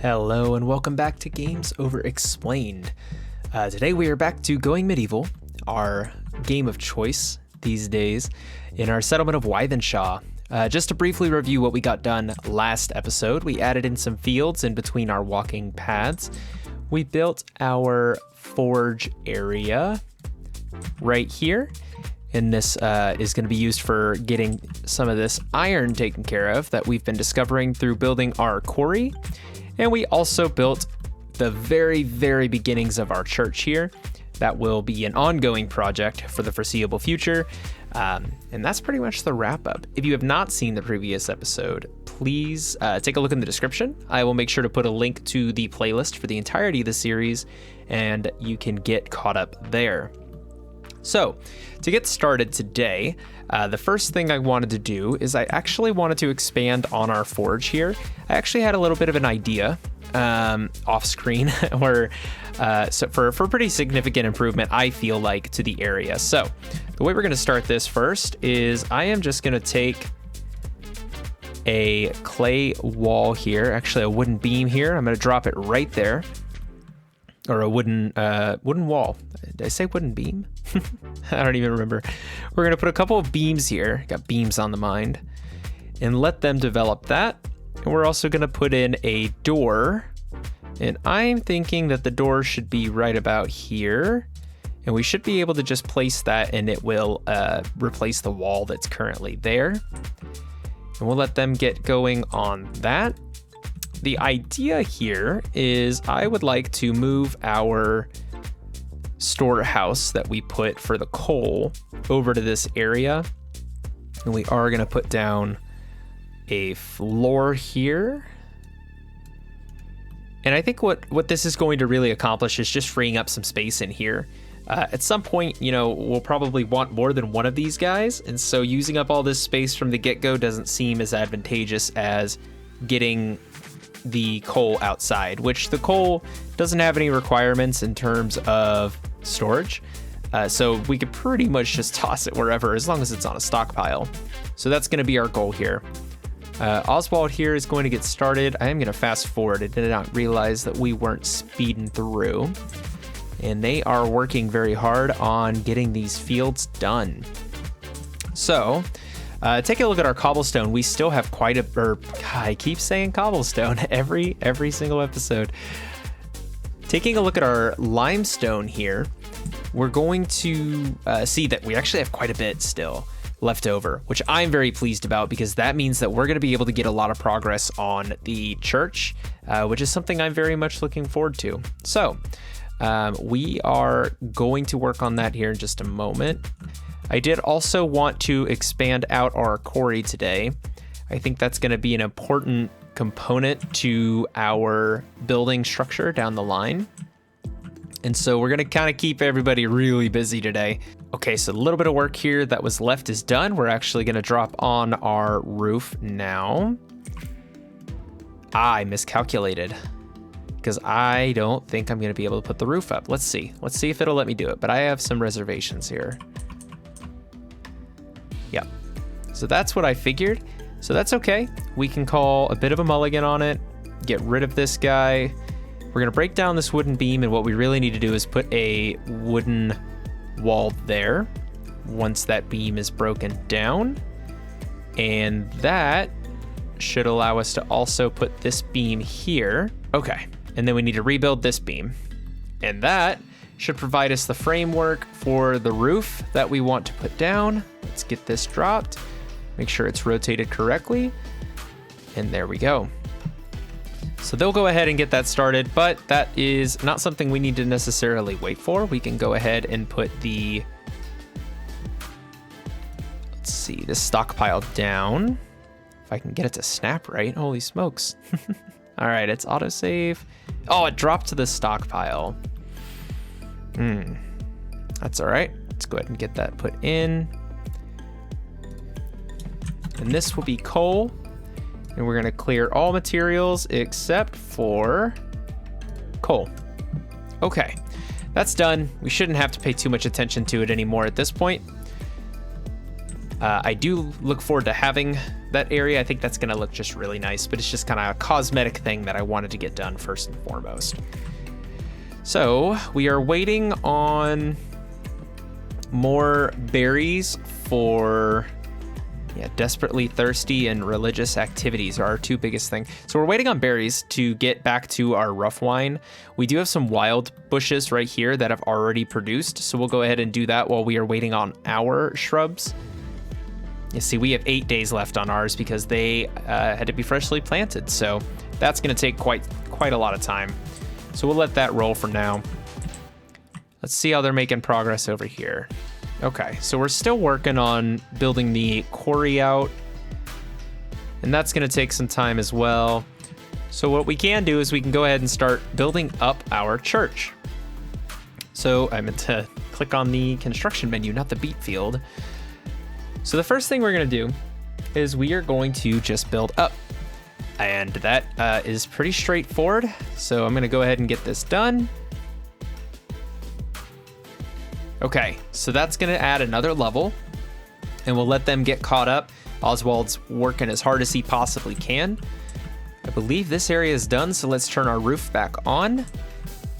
Hello and welcome back to Games Over Explained. Today we are back to Going Medieval, our game of choice these days, in our settlement of Wythenshawe. Just to briefly review what we got done last episode, we added in some fields in between our walking paths. We built our forge area right here, and this is going to be used for getting some of this iron taken care of that we've been discovering through building our quarry. And we also built the very, very beginnings of our church here. That will be an ongoing project for the foreseeable future. And that's pretty much the wrap up. If you have not seen the previous episode, please take a look in the description. I will make sure to put a link to the playlist for the entirety of the series, and you can get caught up there. So, to get started today, the first thing I wanted to do is I actually wanted to expand on our forge here. I actually had a little bit of an idea off screen where so for pretty significant improvement, I feel like, to the area. So the way we're going to start this first is I am just going to take a clay wall here, actually a wooden beam here. I'm going to drop it right there, or a wooden wall. Did I say wooden beam? I don't even remember. We're going to put a couple of beams here. Got beams on the mind, and let them develop that. And we're also going to put in a door, and I'm thinking that the door should be right about here, and we should be able to just place that, and it will replace the wall that's currently there. And we'll let them get going on that. The idea here is I would like to move our storehouse that we put for the coal over to this area, and we are going to put down a floor here. And I think what this is going to really accomplish is just freeing up some space in here. At some point, we'll probably want more than one of these guys, and so using up all this space from the get-go doesn't seem as advantageous as getting the coal outside, which the coal doesn't have any requirements in terms of storage. So we could pretty much just toss it wherever as long as it's on a stockpile. So that's going to be our goal here. Oswald here is going to get started. I am going to fast forward. I did not realize that we weren't speeding through. And they are working very hard on getting these fields done. So, take a look at our cobblestone. We still have quite a, I keep saying cobblestone every single episode. Taking a look at our limestone here, we're going to see that we actually have quite a bit still left over, which I'm very pleased about, because that means that we're going to be able to get a lot of progress on the church, which is something I'm very much looking forward to. So we are going to work on that here in just a moment. I did also want to expand out our quarry today. I think that's going to be an important component to our building structure down the line. And so we're going to kind of keep everybody really busy today. Okay, so a little bit of work here that was left is done. We're actually going to drop on our roof now. I miscalculated, because I don't think I'm going to be able to put the roof up. Let's see if it'll let me do it, but I have some reservations here. Yep. So that's what I figured. So that's okay. We can call a bit of a mulligan on it, get rid of this guy. We're going to break down this wooden beam, and what we really need to do is put a wooden wall there once that beam is broken down. And that should allow us to also put this beam here. Okay. And then we need to rebuild this beam. And that should provide us the framework for the roof that we want to put down. Let's get this dropped. Make sure it's rotated correctly. And there we go. So they'll go ahead and get that started, but that is not something we need to necessarily wait for. We can go ahead and put the, let's see, this stockpile down. If I can get it to snap right. Holy smokes. All right, it's autosave. Oh, it dropped to the stockpile. That's all right. Let's go ahead and get that put in. And this will be coal. And we're going to clear all materials except for coal. Okay, that's done. We shouldn't have to pay too much attention to it anymore at this point. I do look forward to having that area. I think that's going to look just really nice, but it's just kind of a cosmetic thing that I wanted to get done first and foremost. So we are waiting on more berries for desperately thirsty and religious activities are our two biggest things. So we're waiting on berries to get back to our rough wine. We do have some wild bushes right here that have already produced, so we'll go ahead and do that while we are waiting on our shrubs. You see, we have 8 days left on ours because they had to be freshly planted, so that's going to take quite a lot of time. So we'll let that roll for now. Let's see how they're making progress over here. Okay, so we're still working on building the quarry out, and that's going to take some time as well. So what we can do is we can go ahead and start building up our church. So I meant to click on the construction menu, not the beat field. So the first thing we're going to do is we are going to just build up, and that is pretty straightforward. So I'm going to go ahead and get this done. Okay, so that's going to add another level, and we'll let them get caught up. Oswald's working as hard as he possibly can. I believe this area is done, so let's turn our roof back on.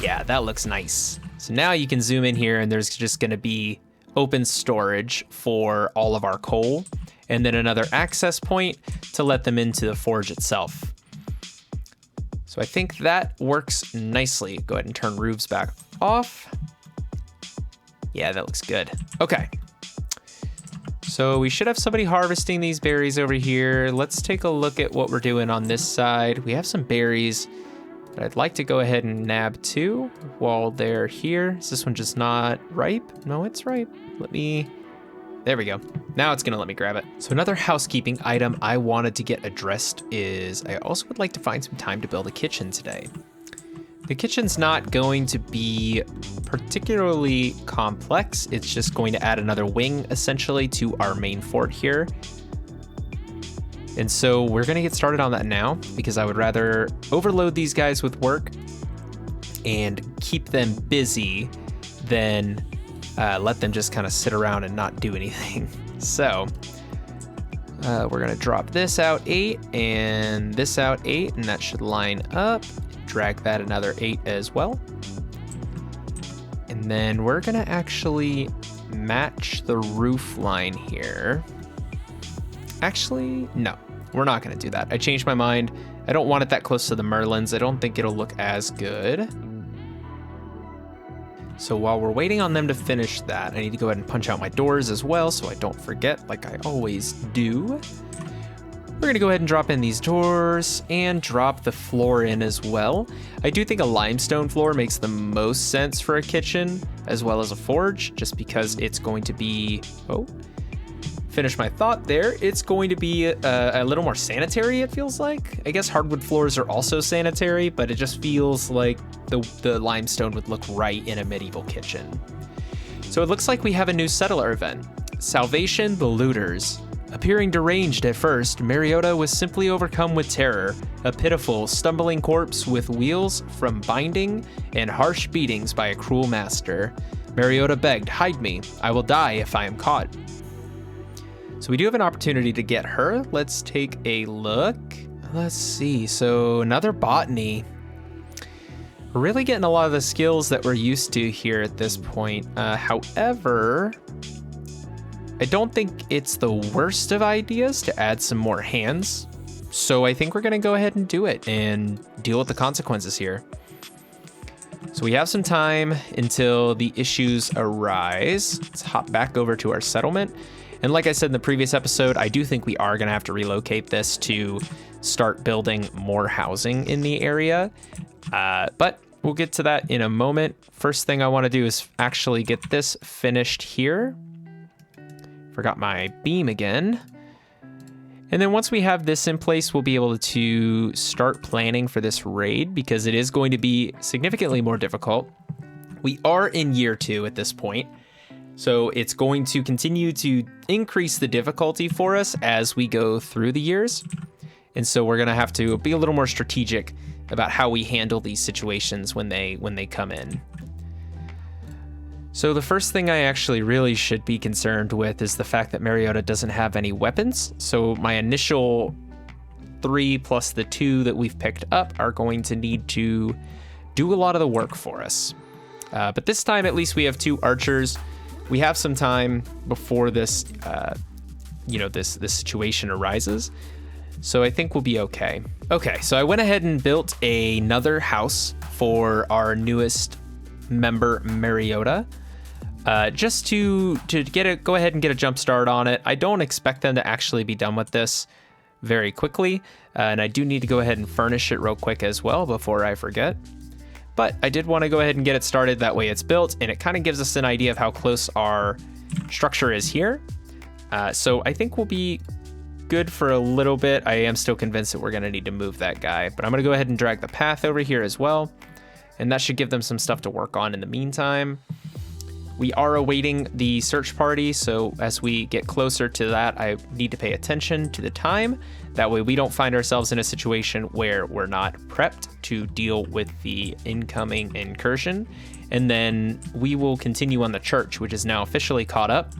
Yeah, that looks nice. So now you can zoom in here, and there's just going to be open storage for all of our coal, and then another access point to let them into the forge itself. So I think that works nicely. Go ahead and turn roofs back off. Yeah, that looks good. Okay. So we should have somebody harvesting these berries over here. Let's take a look at what we're doing on this side. We have some berries that I'd like to go ahead and nab too while they're here. Is this one just not ripe? No, it's ripe. There we go. Now it's gonna let me grab it. So another housekeeping item I wanted to get addressed is I also would like to find some time to build a kitchen today. The kitchen's not going to be particularly complex. It's just going to add another wing essentially to our main fort here. And so we're gonna get started on that now because I would rather overload these guys with work and keep them busy than let them just kind of sit around and not do anything. So we're gonna drop this out 8 and this out 8, and that should line up. Drag that another 8 as well. And then we're gonna actually match the roof line here. Actually, no, we're not gonna do that. I changed my mind. I don't want it that close to the Merlins. I don't think it'll look as good. So while we're waiting on them to finish that, I need to go ahead and punch out my doors as well so I don't forget like I always do. We're gonna go ahead and drop in these doors and drop the floor in as well. I do think a limestone floor makes the most sense for a kitchen as well as a forge, just because it's going to be, finish my thought there. It's going to be a little more sanitary, it feels like. I guess hardwood floors are also sanitary, but it just feels like the limestone would look right in a medieval kitchen. So it looks like we have a new settler event, Salvation the Looters. Appearing deranged at first, Mariota was simply overcome with terror, a pitiful, stumbling corpse with wheals from binding and harsh beatings by a cruel master. Mariota begged, "Hide me. I will die if I am caught." So we do have an opportunity to get her. Let's take a look. Let's see. So another botany. We're really getting a lot of the skills that we're used to here at this point. However, I don't think it's the worst of ideas to add some more hands. So I think we're gonna go ahead and do it and deal with the consequences here. So we have some time until the issues arise. Let's hop back over to our settlement. And like I said in the previous episode, I do think we are gonna have to relocate this to start building more housing in the area. But we'll get to that in a moment. First thing I wanna do is actually get this finished here. Forgot my beam again. And then once we have this in place, we'll be able to start planning for this raid because it is going to be significantly more difficult. We are in year 2 at this point, so it's going to continue to increase the difficulty for us as we go through the years. And so we're gonna have to be a little more strategic about how we handle these situations when they come in. So the first thing I actually really should be concerned with is the fact that Mariota doesn't have any weapons. So my initial 3 plus the 2 that we've picked up are going to need to do a lot of the work for us. But this time, at least we have 2 archers. We have some time before this, this situation arises. So I think we'll be okay. Okay, so I went ahead and built another house for our newest member, Mariota. Just to go ahead and get a jump start on it. I don't expect them to actually be done with this very quickly, and I do need to go ahead and furnish it real quick as well before I forget. But I did want to go ahead and get it started, that way it's built, and it kind of gives us an idea of how close our structure is here. So I think we'll be good for a little bit. I am still convinced that we're going to need to move that guy, but I'm going to go ahead and drag the path over here as well, and that should give them some stuff to work on in the meantime. We are awaiting the search party, so as we get closer to that, I need to pay attention to the time. That way we don't find ourselves in a situation where we're not prepped to deal with the incoming incursion. And then we will continue on the church, which is now officially caught up.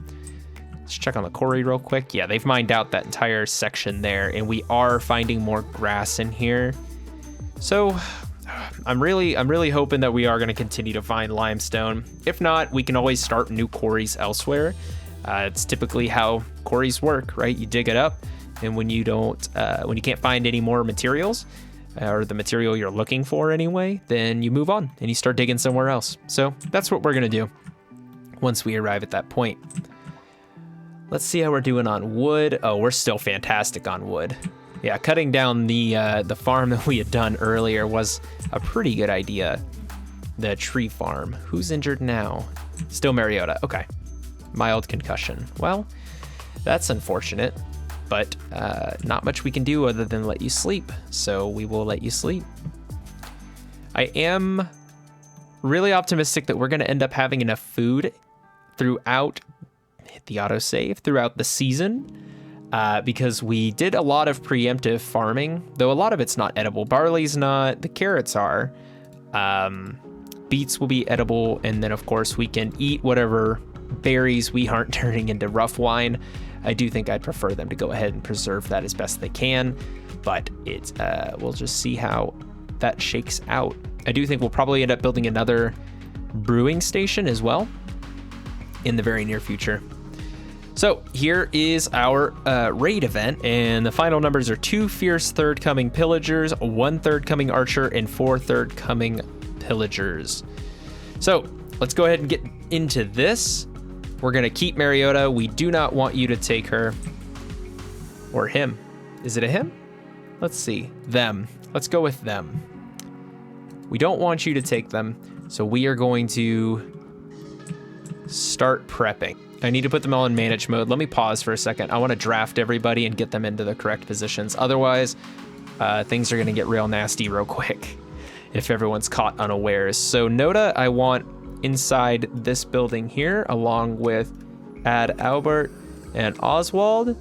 Let's check on the quarry real quick. Yeah, they've mined out that entire section there, and we are finding more grass in here. So I'm really hoping that we are going to continue to find limestone. If not, we can always start new quarries elsewhere. It's typically how quarries work, right? You dig it up, and when you can't find any more materials, or the material you're looking for anyway, then you move on and you start digging somewhere else. So that's what we're going to do once we arrive at that point. Let's see how we're doing on wood. Oh, we're still fantastic on wood. Yeah, cutting down the farm that we had done earlier was a pretty good idea. The tree farm. Who's injured now? Still Mariota. Okay. Mild concussion. Well, that's unfortunate, but not much we can do other than let you sleep. So we will let you sleep. I am really optimistic that we're going to end up having enough food throughout, hit the autosave, throughout the season. Because we did a lot of preemptive farming, though a lot of it's not edible. Barley's not, the carrots are. Beets will be edible, and then of course we can eat whatever berries we aren't turning into rough wine. I do think I'd prefer them to go ahead and preserve that as best they can, but we'll just see how that shakes out. I do think we'll probably end up building another brewing station as well in the very near future. So here is our raid event, and the final numbers are 2 fierce third coming pillagers, 1 third coming archer, and 4 third coming pillagers. So let's go ahead and get into this. We're gonna keep Mariota. We do not want you to take her, or him. Is it a him? Let's see, them. Let's go with them. We don't want you to take them, so we are going to start prepping. I need to put them all in manage mode. Let me pause for a second. I want to draft everybody and get them into the correct positions. Otherwise, things are going to get real nasty real quick if everyone's caught unawares. So Noda, I want inside this building here, along with Ad Albert and Oswald.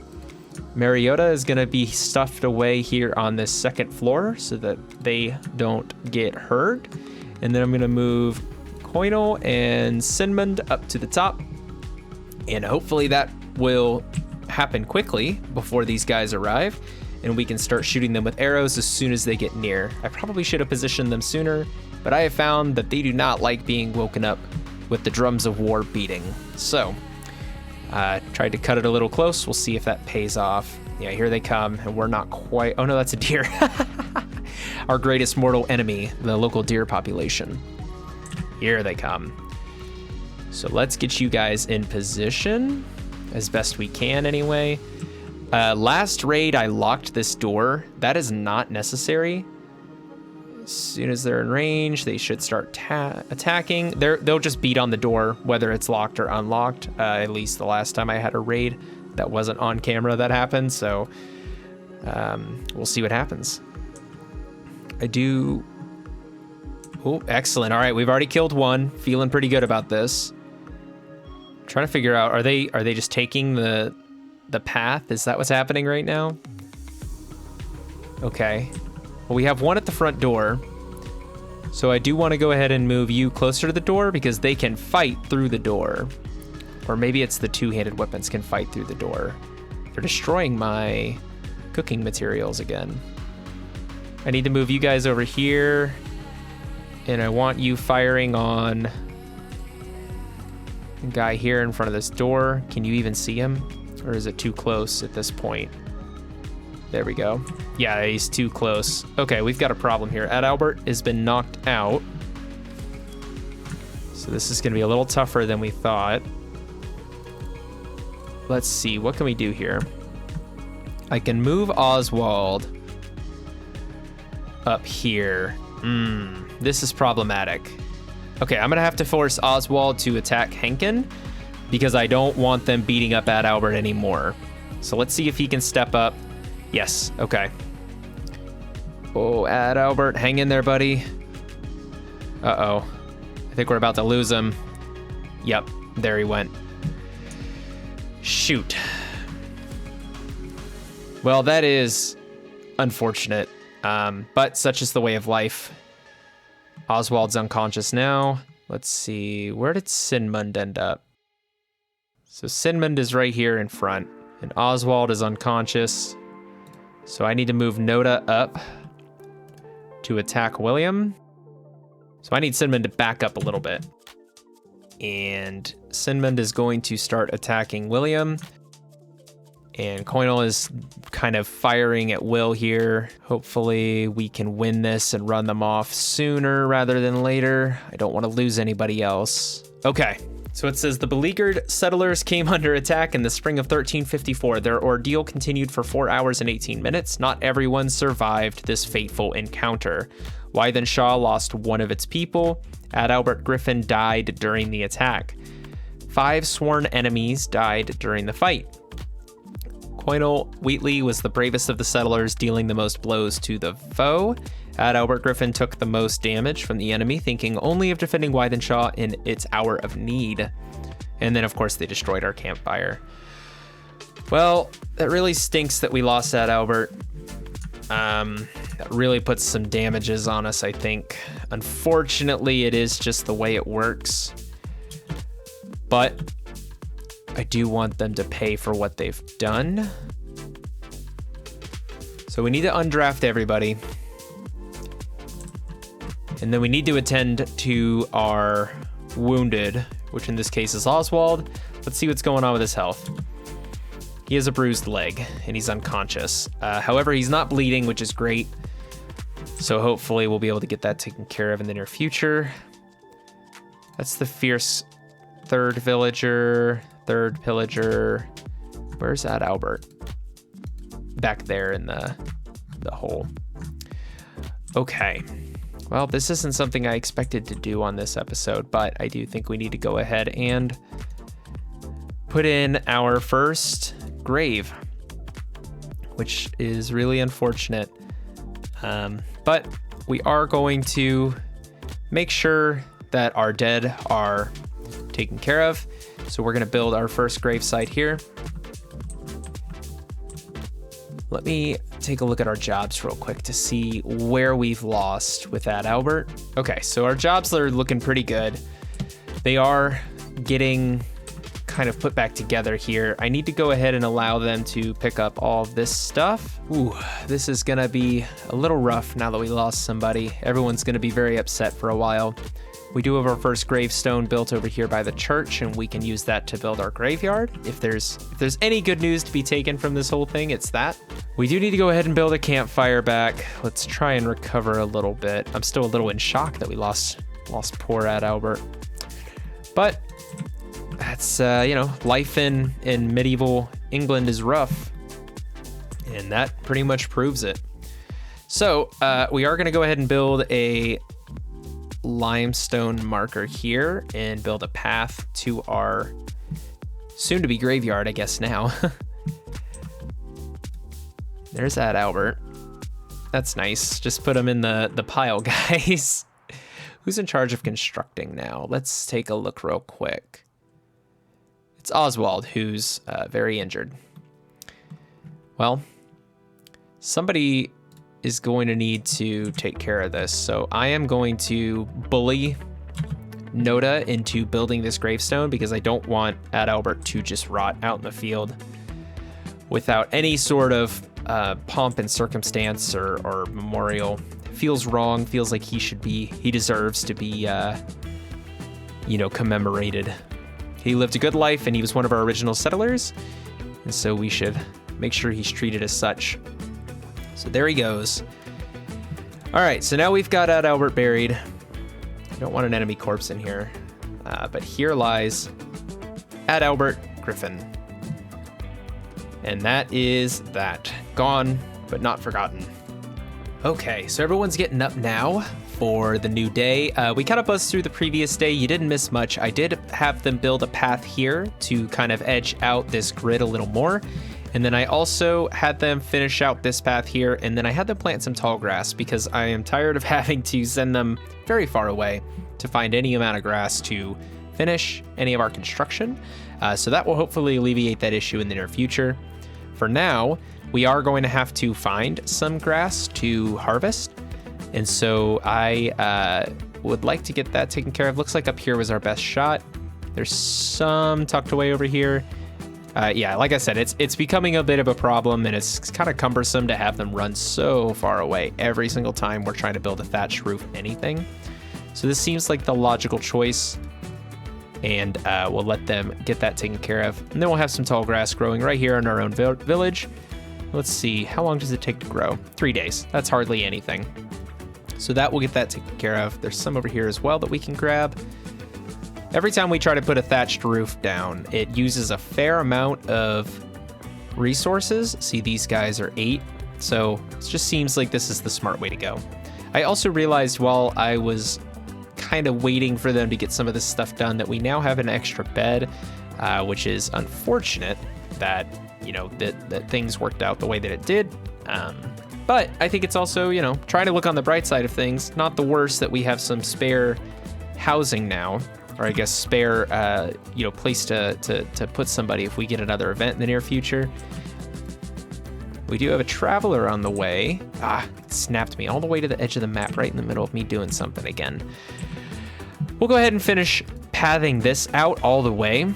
Mariota is going to be stuffed away here on this second floor so that they don't get hurt. And then I'm going to move Coinel and Sinmond up to the top. And hopefully that will happen quickly before these guys arrive, and we can start shooting them with arrows as soon as they get near. I probably should have positioned them sooner, but I have found that they do not like being woken up with the drums of war beating. So, tried to cut it a little close. We'll see if that pays off. Yeah, here they come, and we're not quite... Oh no, that's a deer. Our greatest mortal enemy, the local deer population. Here they come. So let's get you guys in position as best we can anyway. Last raid, I locked this door. That is not necessary. As soon as they're in range, they should start attacking. They'll just beat on the door, whether it's locked or unlocked. At least the last time I had a raid that wasn't on camera that happened. So we'll see what happens. Oh, excellent. All right, we've already killed one. Feeling pretty good about this. Trying to figure out, are they just taking the path? Is that what's happening right now? Okay. Well, we have one at the front door. So I do want to go ahead and move you closer to the door because they can fight through the door. Or maybe it's the two-handed weapons can fight through the door. They're destroying my cooking materials again. I need to move you guys over here. And I want you firing on the guy here in front of this door. Can you even see him? Or is it too close at this point? There we go. Yeah, he's too close. Okay, we've got a problem here. Albert has been knocked out. So this is going to be a little tougher than we thought. Let's see, what can we do here? I can move Oswald up here. This is problematic. Okay, I'm going to have to force Oswald to attack Henkin because I don't want them beating up Albert anymore. So let's see if he can step up. Yes, okay. Oh, Albert, hang in there, buddy. Uh-oh. I think we're about to lose him. Yep, there he went. Shoot. Well, that is unfortunate, but such is the way of life. Oswald's unconscious now. Let's see, where did Sinmund end up? So Sinmund is right here in front, and Oswald is unconscious. So I need to move Noda up to attack William. So I need Sinmund to back up a little bit. And Sinmund is going to start attacking William. And Coinel is kind of firing at will here. Hopefully we can win this and run them off sooner rather than later. I don't want to lose anybody else. Okay. So it says the beleaguered settlers came under attack in the spring of 1354. Their ordeal continued for 4 hours and 18 minutes. Not everyone survived this fateful encounter. Wythenshawe lost one of its people. Adalbert Griffin died during the attack. 5 sworn enemies died during the fight. Coinel Wheatley was the bravest of the settlers, dealing the most blows to the foe. Adalbert Griffin took the most damage from the enemy, thinking only of defending Wythenshawe in its hour of need. And then, of course, they destroyed our campfire. Well, that really stinks that we lost Adalbert. That really puts some damages on us, I think. Unfortunately, it is just the way it works. But I do want them to pay for what they've done. So we need to undraft everybody. And then we need to attend to our wounded, which in this case is Oswald. Let's see what's going on with his health. He has a bruised leg and he's unconscious. However, he's not bleeding, which is great. So hopefully we'll be able to get that taken care of in the near future. That's the fierce third villager, third pillager. Where's that Albert? Back there in the hole. Okay. Well, this isn't something I expected to do on this episode, but I do think we need to go ahead and put in our first grave, which is really unfortunate. But we are going to make sure that our dead are taken care of. So we're going to build our first grave site here. Let me take a look at our jobs real quick to see where we've lost with that, Albert. Okay, so our jobs are looking pretty good. They are getting kind of put back together here. I need to go ahead and allow them to pick up all of this stuff. Ooh, this is gonna be a little rough now that we lost somebody. Everyone's gonna be very upset for a while. We do have our first gravestone built over here by the church, and we can use that to build our graveyard. If there's any good news to be taken from this whole thing, it's that. We do need to go ahead and build a campfire back. Let's try and recover a little bit. I'm still a little in shock that we lost poor Adalbert. But that's, life in medieval England is rough. And that pretty much proves it. So we are going to go ahead and build a limestone marker here and build a path to our soon-to-be graveyard, I guess now. There's that Albert. That's nice. Just put him in the pile, guys. Who's in charge of constructing now? Let's take a look real quick. It's Oswald, who's very injured. Well, somebody is going to need to take care of this. So I am going to bully Noda into building this gravestone because I don't want Adalbert to just rot out in the field without any sort of pomp and circumstance or memorial. Feels wrong, feels like he deserves to be, commemorated. He lived a good life and he was one of our original settlers, and so we should make sure he's treated as such. So there he goes. All right, so now we've got Adalbert buried. I don't want an enemy corpse in here, but here lies Adalbert Griffin. And that is that. Gone, but not forgotten. Okay, so everyone's getting up now for the new day. We kind of buzzed through the previous day. You didn't miss much. I did have them build a path here to kind of edge out this grid a little more. And then I also had them finish out this path here. And then I had them plant some tall grass because I am tired of having to send them very far away to find any amount of grass to finish any of our construction. So that will hopefully alleviate that issue in the near future. For now, we are going to have to find some grass to harvest. And so I would like to get that taken care of. Looks like up here was our best shot. There's some tucked away over here. Yeah, like I said, it's becoming a bit of a problem, and it's kind of cumbersome to have them run so far away every single time we're trying to build a thatched roof anything. So this seems like the logical choice, and we'll let them get that taken care of. And then we'll have some tall grass growing right here in our own village. Let's see, how long does it take to grow? 3 days. That's hardly anything. So that will get that taken care of. There's some over here as well that we can grab. Every time we try to put a thatched roof down, it uses a fair amount of resources. See, these guys are 8. So it just seems like this is the smart way to go. I also realized while I was kind of waiting for them to get some of this stuff done that we now have an extra bed, which is unfortunate that, that things worked out the way that it did. But I think it's also, trying to look on the bright side of things, not the worst that we have some spare housing now, or I guess spare, place to put somebody if we get another event in the near future. We do have a traveler on the way. It snapped me all the way to the edge of the map, right in the middle of me doing something again. We'll go ahead and finish pathing this out all the way.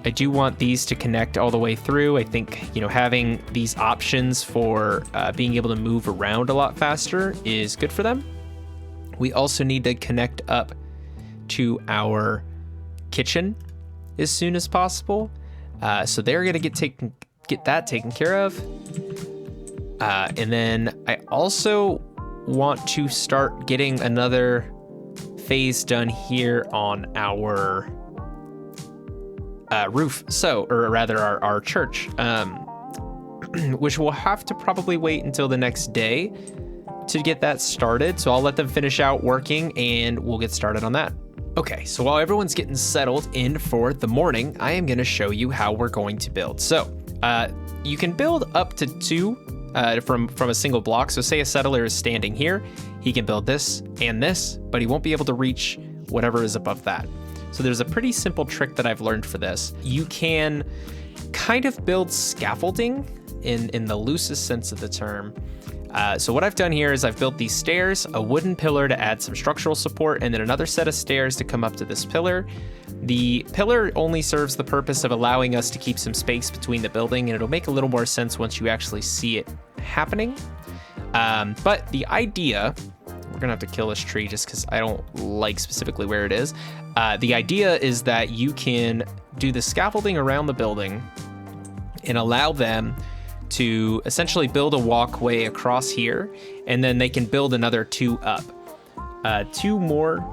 I do want these to connect all the way through. I think, having these options for being able to move around a lot faster is good for them. We also need to connect up to our kitchen as soon as possible. So they're going to get that taken care of. And then I also want to start getting another phase done here on our roof. Or rather our church, which we'll have to probably wait until the next day to get that started. So I'll let them finish out working and we'll get started on that. Okay, so while everyone's getting settled in for the morning, I am going to show you how we're going to build. So you can build up to 2 from a single block. So say a settler is standing here, he can build this and this, but he won't be able to reach whatever is above that. So there's a pretty simple trick that I've learned for this. You can kind of build scaffolding in the loosest sense of the term. So what I've done here is I've built these stairs, a wooden pillar to add some structural support, and then another set of stairs to come up to this pillar. The pillar only serves the purpose of allowing us to keep some space between the building, and it'll make a little more sense once you actually see it happening. But the idea, we're gonna have to kill this tree just because I don't like specifically where it is. The idea is that you can do the scaffolding around the building and allow them to essentially build a walkway across here, and then they can build another 2 up. 2 more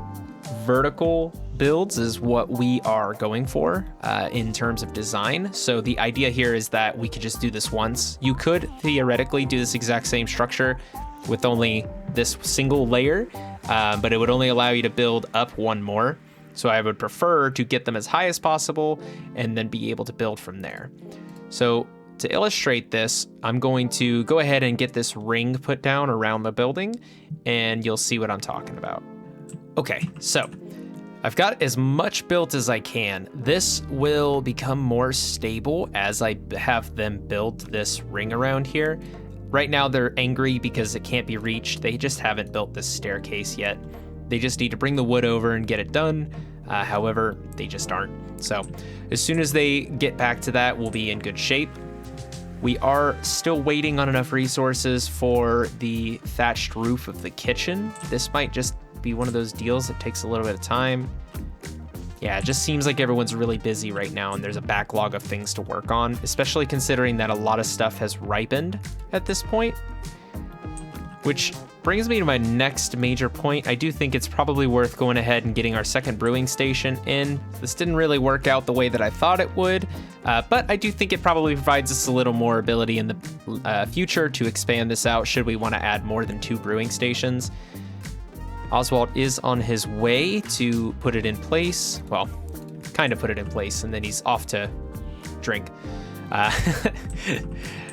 vertical builds is what we are going for in terms of design. So the idea here is that we could just do this once. You could theoretically do this exact same structure with only this single layer, but it would only allow you to build up 1 more. So I would prefer to get them as high as possible and then be able to build from there. So to illustrate this, I'm going to go ahead and get this ring put down around the building, and you'll see what I'm talking about. Okay, so I've got as much built as I can. This will become more stable as I have them build this ring around here. Right now they're angry because it can't be reached. They just haven't built this staircase yet. They just need to bring the wood over and get it done. However, they just aren't. So as soon as they get back to that, we'll be in good shape. We are still waiting on enough resources for the thatched roof of the kitchen. This might just be one of those deals that takes a little bit of time. Yeah, it just seems like everyone's really busy right now and there's a backlog of things to work on, especially considering that a lot of stuff has ripened at this point. Which brings me to my next major point. I do think it's probably worth going ahead and getting our second brewing station in. This didn't really work out the way that I thought it would, but I do think it probably provides us a little more ability in the future to expand this out should we want to add more than 2 brewing stations. Oswald is on his way to put it in place. Well, kind of put it in place, and then he's off to drink.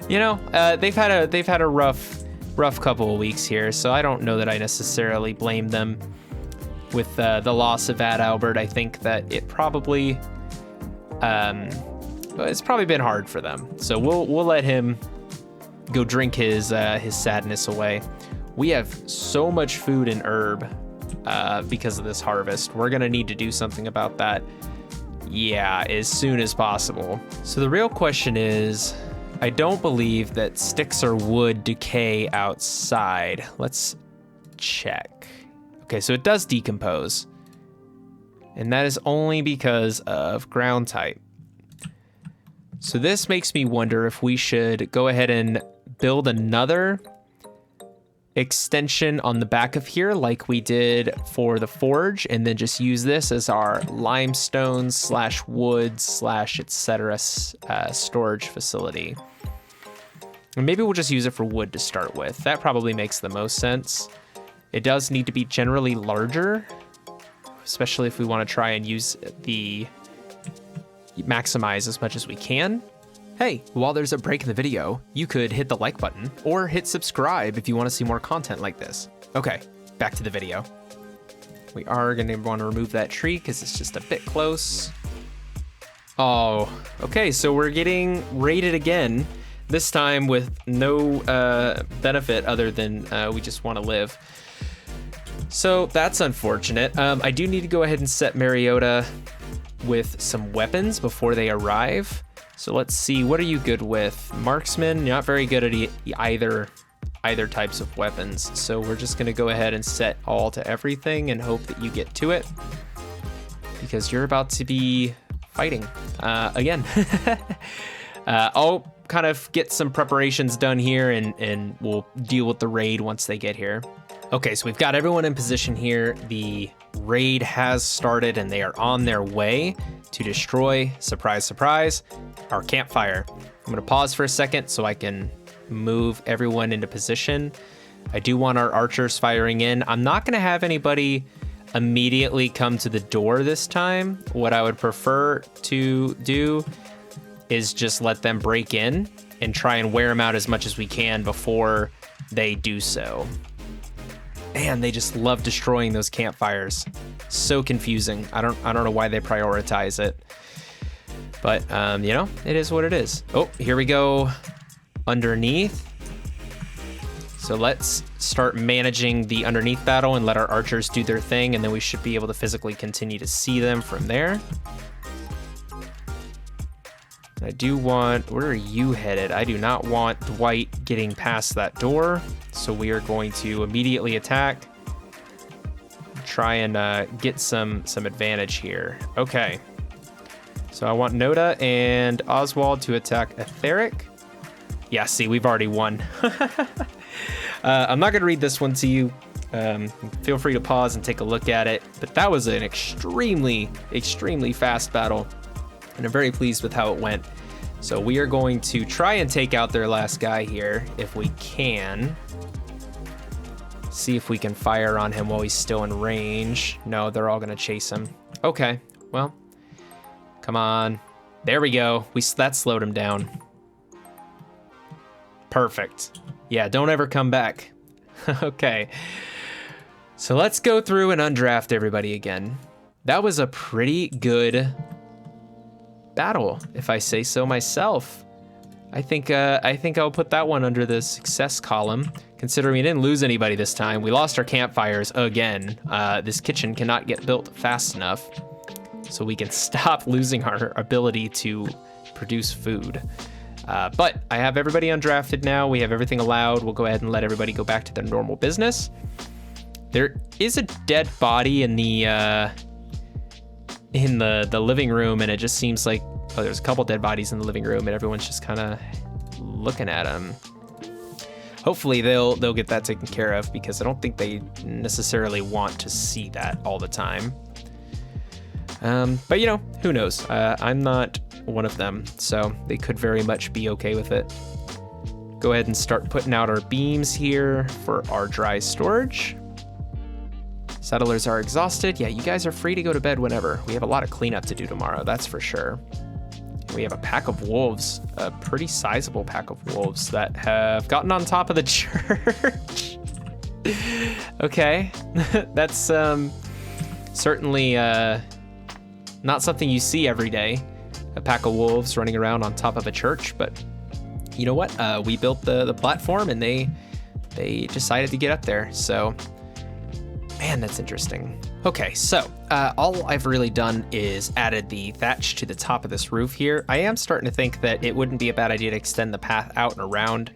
You know, they've had a rough couple of weeks here, so I don't know that I necessarily blame them with the loss of Albert. I think that it probably it's probably been hard for them. So we'll let him go drink his sadness away. We have so much food and herb because of this harvest. We're gonna need to do something about that, yeah, as soon as possible. So the real question is, I don't believe that sticks or wood decay outside. Let's check. Okay, so it does decompose. And that is only because of ground type. So this makes me wonder if we should go ahead and build another extension on the back of here like we did for the forge, and then just use this as our limestone / wood / etc. storage facility. And maybe we'll just use it for wood to start with. That probably makes the most sense. It does need to be generally larger, especially if we want to try and maximize as much as we can. Hey, while there's a break in the video, you could hit the like button or hit subscribe if you want to see more content like this. Okay, back to the video. We are going to want to remove that tree because it's just a bit close. Oh, okay, so we're getting raided again, this time with no benefit other than we just want to live. So that's unfortunate. I do need to go ahead and set Mariota with some weapons before they arrive. So let's see, what are you good with? Marksman, not very good at either types of weapons. So we're just gonna go ahead and set all to everything and hope that you get to it, because you're about to be fighting again. I'll kind of get some preparations done here and we'll deal with the raid once they get here. Okay, so we've got everyone in position here. The raid has started and they are on their way to destroy, surprise, surprise, our campfire. I'm gonna pause for a second so I can move everyone into position. I do want our archers firing in. I'm not gonna have anybody immediately come to the door this time. What I would prefer to do is just let them break in and try and wear them out as much as we can before they do so. Man, they just love destroying those campfires. So confusing. I don't know why they prioritize it. But, you know, it is what it is. Oh, here we go underneath. So let's start managing the underneath battle and let our archers do their thing, and then we should be able to physically continue to see them from there. I do want, where are you headed? I do not want Dwight getting past that door. So we are going to immediately attack. Try and get some advantage here. Okay. So I want Noda and Oswald to attack Etheric. Yeah, see, we've already won. I'm not going to read this one to you. Feel free to pause and take a look at it. But that was an extremely, extremely fast battle. And I'm very pleased with how it went. So we are going to try and take out their last guy here if we can. See if we can fire on him while he's still in range. No, they're all gonna chase him. Okay, well, come on. There we go. That slowed him down. Perfect. Yeah, don't ever come back. Okay. So let's go through and undraft everybody again. That was a pretty good battle, if I say so myself. I think I'll put that one under the success column, considering we didn't lose anybody this time. We lost our campfires again. This kitchen cannot get built fast enough, so we can stop losing our ability to produce food. But I have everybody undrafted now. We have everything allowed. We'll go ahead and let everybody go back to their normal business. There is a dead body in the living room, and it just seems like, oh, there's a couple dead bodies in the living room, and everyone's just kind of looking at them. Hopefully they'll get that taken care of, because I don't think they necessarily want to see that all the time. But you know, who knows? I'm not one of them, so they could very much be okay with it. Go ahead and start putting out our beams here for our dry storage. Settlers are exhausted. Yeah, you guys are free to go to bed whenever. We have a lot of cleanup to do tomorrow, that's for sure. We have a pack of wolves, a pretty sizable pack of wolves that have gotten on top of the church. Okay, that's certainly not something you see every day, a pack of wolves running around on top of a church, but you know what? We built the platform, and they decided to get up there, so man, that's interesting. Okay, so all I've really done is added the thatch to the top of this roof here. I am starting to think that it wouldn't be a bad idea to extend the path out and around.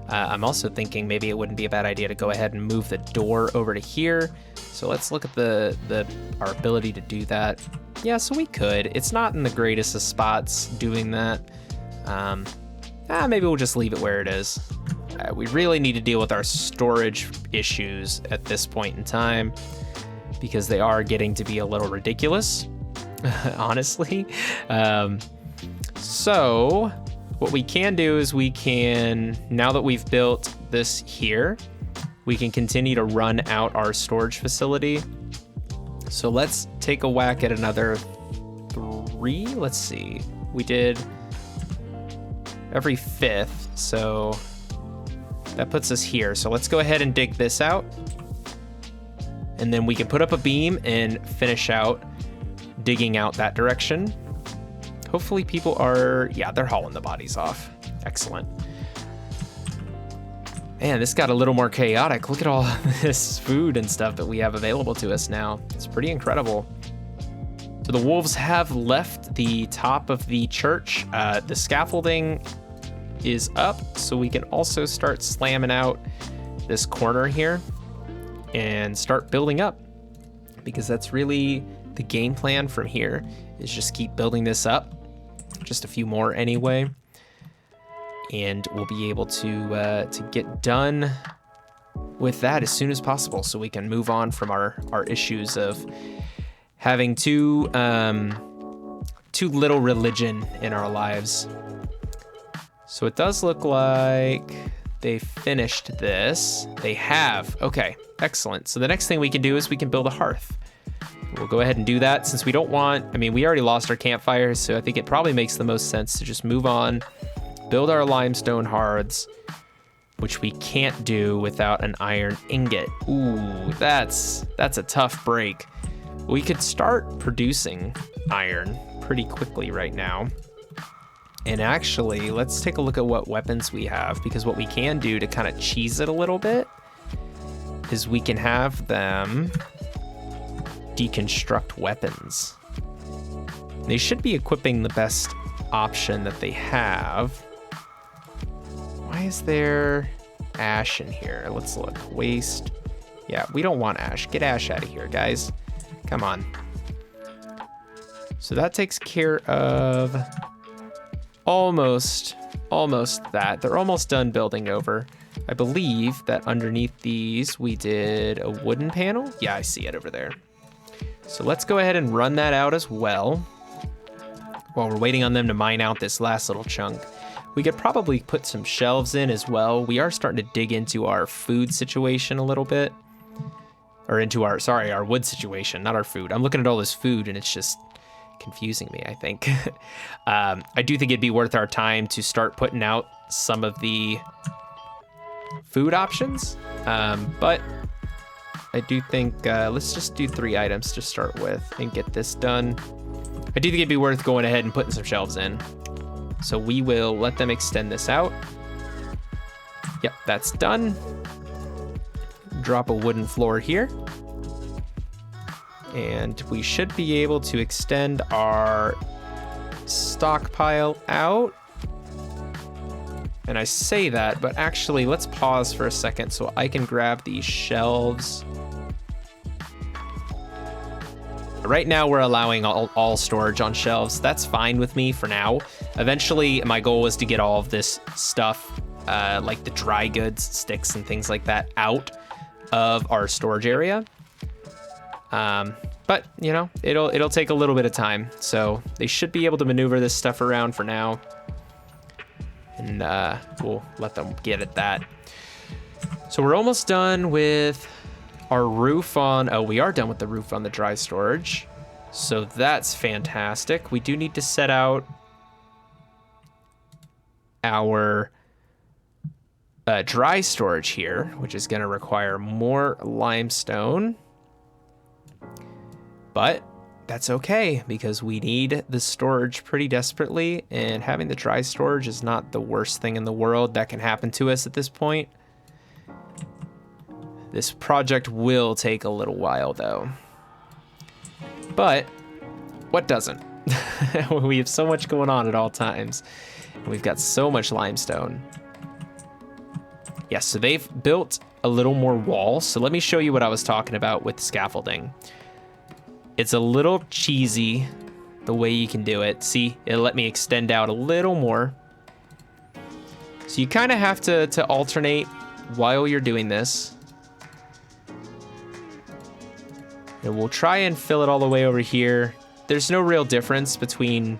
I'm also thinking maybe it wouldn't be a bad idea to go ahead and move the door over to here. So let's look at our ability to do that. Yeah, so we could. It's not in the greatest of spots doing that. Maybe we'll just leave it where it is. We really need to deal with our storage issues at this point in time, because they are getting to be a little ridiculous, honestly. So what we can do is now that we've built this here, we can continue to run out our storage facility. So let's take a whack at another 3. Let's see. We did every 5th, so that puts us here. So let's go ahead and dig this out, and then we can put up a beam and finish out digging out that direction. Hopefully people they're hauling the bodies off. Excellent. Man, this got a little more chaotic. Look at all this food and stuff that we have available to us now. It's pretty incredible. So the wolves have left the top of the church. The scaffolding is up, so we can also start slamming out this corner here and start building up, because that's really the game plan from here, is just keep building this up. Just a few more anyway, and we'll be able to get done with that as soon as possible, so we can move on from our issues of having too little religion in our lives. So it does look like they finished this. They have. Okay, excellent. So the next thing we can do is we can build a hearth. We'll go ahead and do that, since we don't want, we already lost our campfires, so I think it probably makes the most sense to just move on, build our limestone hearths, which we can't do without an iron ingot. Ooh, that's a tough break. We could start producing iron pretty quickly right now. And actually, let's take a look at what weapons we have, because what we can do to kind of cheese it a little bit is we can have them deconstruct weapons. They should be equipping the best option that they have. Why is there ash in here? Let's look. Waste. Yeah, we don't want ash. Get ash out of here, guys. Come on. So that takes care of almost that. They're almost done building over. I believe that underneath these we did a wooden panel. Yeah, I see it over there. So let's go ahead and run that out as well, while we're waiting on them to mine out this last little chunk. We could probably put some shelves in as well. We are starting to dig into our food situation a little bit, or into our wood situation, not our food. I'm looking at all this food and it's just confusing me, I think. I do think it'd be worth our time to start putting out some of the food options, but I do think let's just do 3 items to start with and get this done. I do think it'd be worth going ahead and putting some shelves in. So we will let them extend this out. Yep, that's done. Drop a wooden floor here. And we should be able to extend our stockpile out. And I say that, but actually let's pause for a second so I can grab these shelves. Right now we're allowing all storage on shelves. That's fine with me for now. Eventually my goal was to get all of this stuff, like the dry goods, sticks and things like that, out of our storage area. But you know, it'll take a little bit of time. So they should be able to maneuver this stuff around for now. And we'll let them get at that. So we're almost done with our roof on, oh, we are done with the roof on the dry storage. So that's fantastic. We do need to set out our dry storage here, which is gonna require more limestone. But that's okay, because we need the storage pretty desperately, and having the dry storage is not the worst thing in the world that can happen to us at this point. This project will take a little while though. But what doesn't? We have so much going on at all times. We've got so much limestone. Yeah, so they've built a little more wall. So let me show you what I was talking about with scaffolding. It's a little cheesy the way you can do it. See, it let me extend out a little more. So you kind of have to alternate while you're doing this. And we'll try and fill it all the way over here. There's no real difference between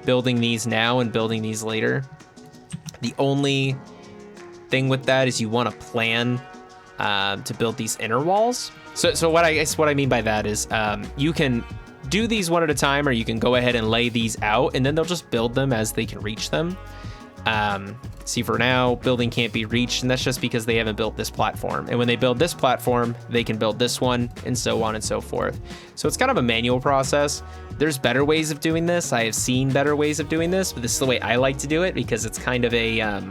building these now and building these later. The only thing with that is you want to plan to build these inner walls. So what I mean by that is you can do these one at a time, or you can go ahead and lay these out, and then they'll just build them as they can reach them. See, for now, building can't be reached, and that's just because they haven't built this platform. And when they build this platform, they can build this one, and so on and so forth. So it's kind of a manual process. There's better ways of doing this. I have seen better ways of doing this, but this is the way I like to do it, because it's kind of a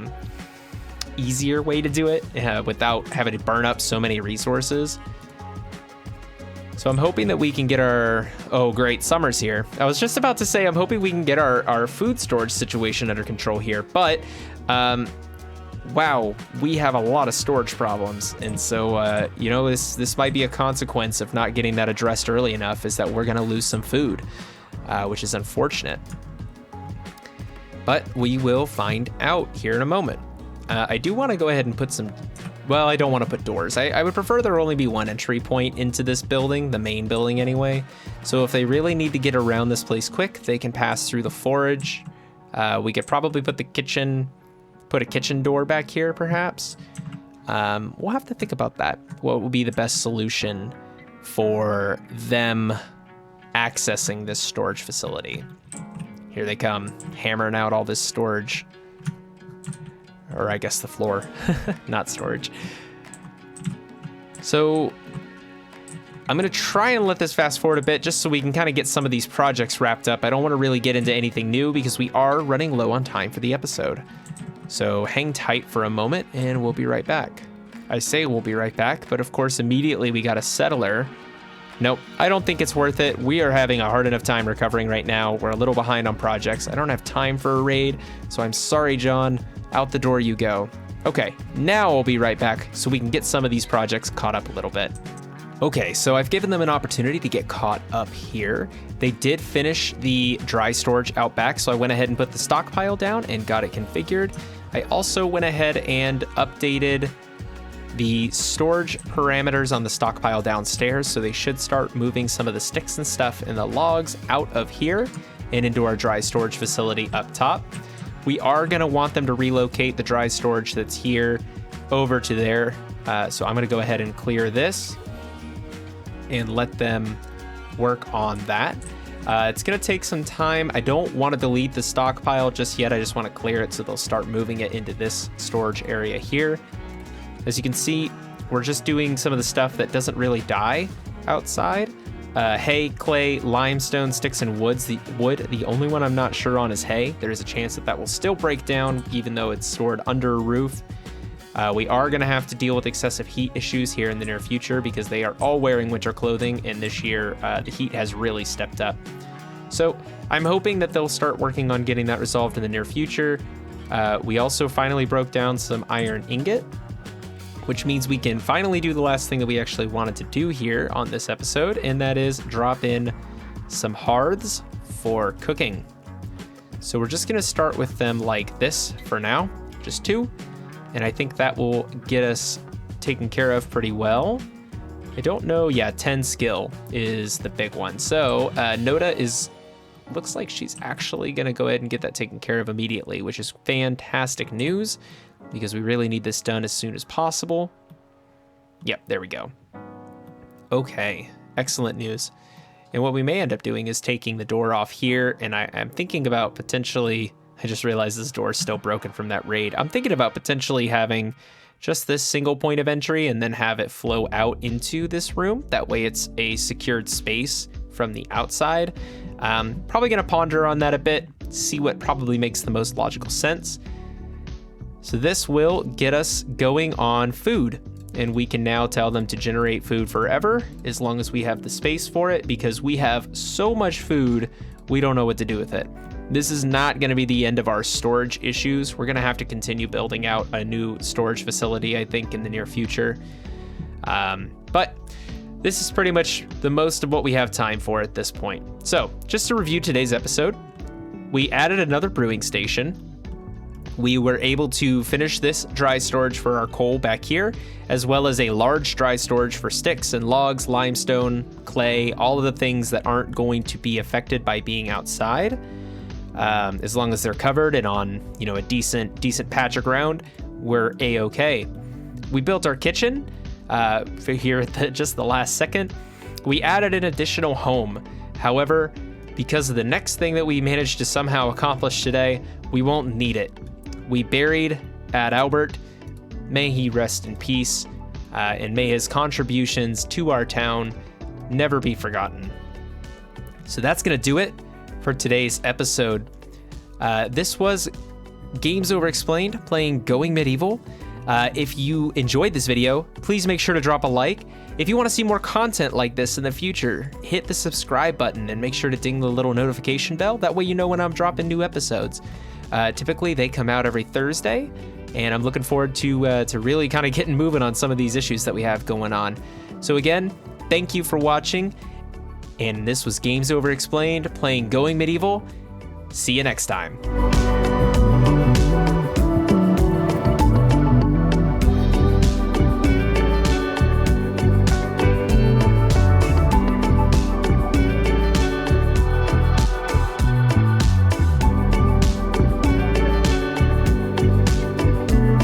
easier way to do it without having to burn up so many resources. So I'm hoping that we can get our, oh great, summer's here. I was just about to say, I'm hoping we can get our food storage situation under control here, but wow, we have a lot of storage problems. And so, you know, this might be a consequence of not getting that addressed early enough, is that we're gonna lose some food, which is unfortunate. But we will find out here in a moment. I do wanna go ahead and put some, well, I don't want to put doors. I would prefer there only be one entry point into this building, the main building anyway. So if they really need to get around this place quick, they can pass through the forage. We could probably put a kitchen door back here, perhaps. We'll have to think about that. What would be the best solution for them accessing this storage facility? Here they come, hammering out all this storage. Or I guess the floor, not storage. So I'm gonna try and let this fast forward a bit just so we can kind of get some of these projects wrapped up. I don't want to really get into anything new because we are running low on time for the episode. So hang tight for a moment and we'll be right back. I say we'll be right back, but of course immediately we got a settler. Nope, I don't think it's worth it. We are having a hard enough time recovering right now. We're a little behind on projects. I don't have time for a raid, so I'm sorry, John. Out the door you go. Okay, now I'll be right back so we can get some of these projects caught up a little bit. Okay, so I've given them an opportunity to get caught up here. They did finish the dry storage out back, so I went ahead and put the stockpile down and got it configured. I also went ahead and updated the storage parameters on the stockpile downstairs, so they should start moving some of the sticks and stuff and the logs out of here and into our dry storage facility up top. We are gonna want them to relocate the dry storage that's here over to there. So I'm gonna go ahead and clear this and let them work on that. It's gonna take some time. I don't wanna delete the stockpile just yet. I just wanna clear it so they'll start moving it into this storage area here. As you can see, we're just doing some of the stuff that doesn't really die outside. hay, clay, limestone, sticks, and wood. The only one I'm not sure on is hay. There's a chance that that will still break down even though it's stored under a roof. We are going to have to deal with excessive heat issues here in the near future because they are all wearing winter clothing, and this year the heat has really stepped up. So I'm hoping that they'll start working on getting that resolved in the near future. We also finally broke down some iron ingot, which means we can finally do the last thing that we actually wanted to do here on this episode, and that is drop in some hearths for cooking. So we're just going to start with them like this for now, just 2. And I think that will get us taken care of pretty well. I don't know. Yeah, 10 skill is the big one. So Noda looks like she's actually going to go ahead and get that taken care of immediately, which is fantastic news because we really need this done as soon as possible. Yep, there we go. Okay, excellent news. And what we may end up doing is taking the door off here, and I'm thinking about potentially... I just realized this door is still broken from that raid. I'm thinking about potentially having just this single point of entry and then have it flow out into this room. That way it's a secured space from the outside. Probably going to ponder on that a bit, see what probably makes the most logical sense. So this will get us going on food, and we can now tell them to generate food forever as long as we have the space for it, because we have so much food, we don't know what to do with it. This is not going to be the end of our storage issues. We're going to have to continue building out a new storage facility, I think, in the near future. But this is pretty much the most of what we have time for at this point. So just to review today's episode, we added another brewing station. We were able to finish this dry storage for our coal back here, as well as a large dry storage for sticks and logs, limestone, clay, all of the things that aren't going to be affected by being outside. As long as they're covered and on, a decent patch of ground, we're a-okay. We built our kitchen for here at just the last second. We added an additional home. However, because of the next thing that we managed to somehow accomplish today, we won't need it. We buried Albert. May he rest in peace, and may his contributions to our town never be forgotten. So that's going to do it for today's episode. This was Games Over Explained, playing Going Medieval. If you enjoyed this video, please make sure to drop a like. If you want to see more content like this in the future, hit the subscribe button and make sure to ding the little notification bell. That way you know when I'm dropping new episodes. Typically they come out every Thursday, and I'm looking forward to really kind of getting moving on some of these issues that we have going on. So again, thank you for watching. And this was Games Over Explained, playing Going Medieval. See you next time.